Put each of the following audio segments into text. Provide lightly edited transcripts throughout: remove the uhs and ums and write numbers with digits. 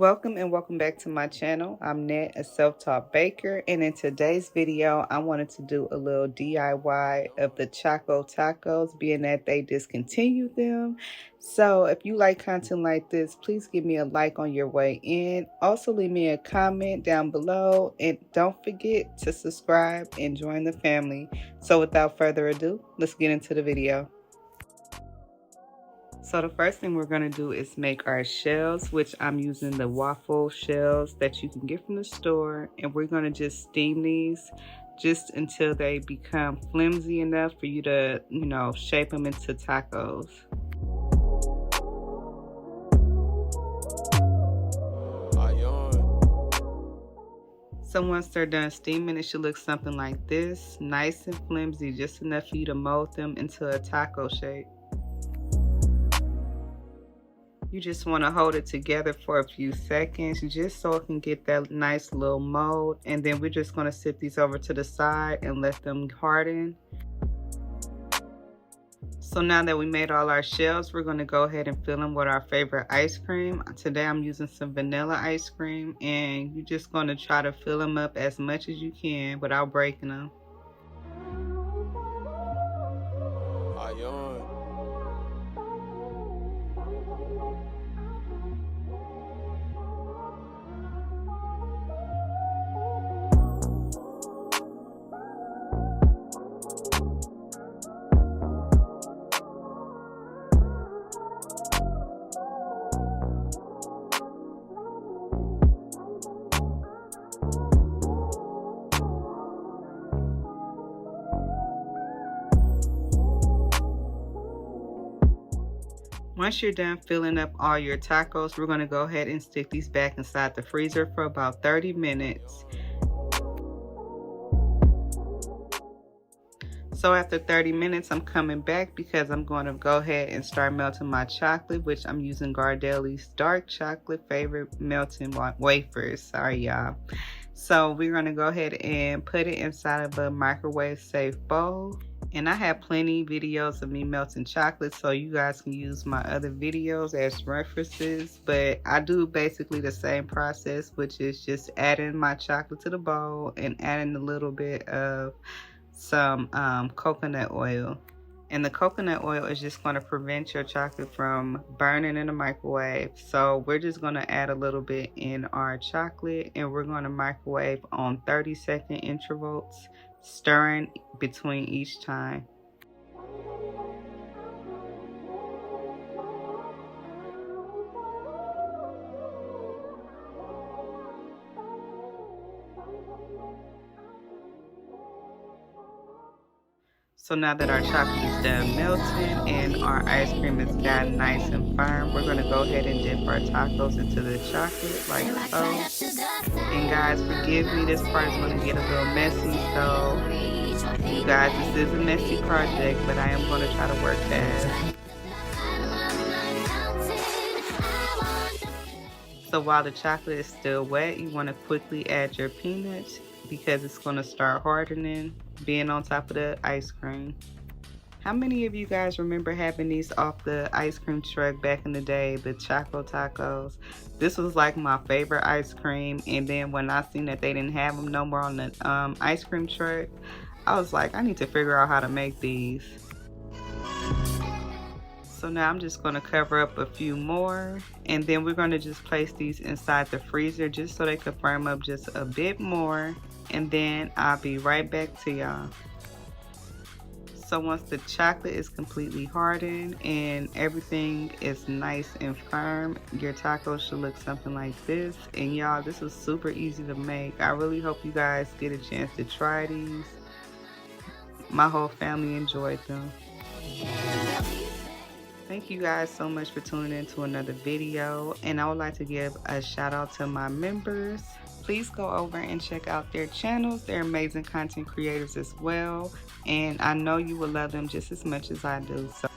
Welcome and welcome back to my channel. I'm Net, a self-taught baker, and in today's video I wanted to do a little DIY of the Choco tacos, being that they discontinued them. So if you like content like this, please give me a like on your way in. Also leave me a comment down below, and don't forget to subscribe and join the family. So without further ado, let's get into the video. So the first thing we're going to do is make our shells, which I'm using the waffle shells that you can get from the store. And we're going to just steam these just until they become flimsy enough for you to, shape them into tacos. So once they're done steaming, it should look something like this, nice and flimsy, just enough for you to mold them into a taco shape. You just want to hold it together for a few seconds just so it can get that nice little mold. And then we're just going to sit these over to the side and let them harden. So now that we made all our shells, we're going to go ahead and fill them with our favorite ice cream. Today I'm using some vanilla ice cream, and you're just going to try to fill them up as much as you can without breaking them. Once you're done filling up all your tacos, we're going to go ahead and stick these back inside the freezer for about 30 minutes. So after 30 minutes, I'm coming back because I'm going to go ahead and start melting my chocolate, which I'm using Gardelli's dark chocolate favorite melting wafers. Sorry, y'all. So we're going to go ahead and put it inside of a microwave safe bowl. And I have plenty videos of me melting chocolate, so you guys can use my other videos as references. But I do basically the same process, which is just adding my chocolate to the bowl and adding a little bit of some coconut oil. And the coconut oil is just going to prevent your chocolate from burning in the microwave. So we're just going to add a little bit in our chocolate, and we're going to microwave on 30-second intervals, stirring between each time. So now that our chocolate is done melting and our ice cream has gotten nice and firm, we're going to go ahead and dip our tacos into the chocolate like so. And guys, forgive me, this part is going to get a little messy, so you guys, this is a messy project, but I am going to try to work fast. So while the chocolate is still wet, you want to quickly add your peanuts because it's going to start hardening, being on top of the ice cream. How many of you guys remember having these off the ice cream truck back in the day, the Choco tacos? This was like my favorite ice cream, and then when I seen that they didn't have them no more on the ice cream truck, I was like, I need to figure out how to make these. So now I'm just going to cover up a few more, and then we're going to just place these inside the freezer just so they can firm up just a bit more, and then I'll be right back to y'all. So once the chocolate is completely hardened and everything is nice and firm, your tacos should look something like this. And y'all, this is super easy to make. I really hope you guys get a chance to try these. My whole family enjoyed them. Thank you guys so much for tuning in to another video, and I would like to give a shout out to my members. Please go over and check out their channels. They're amazing content creators as well, and I know you will love them just as much as I do. So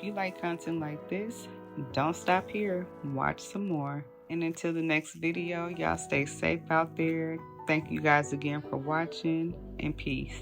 if you like content like this, don't stop here. Watch some more. And until the next video, y'all stay safe out there. Thank you guys again for watching, and peace.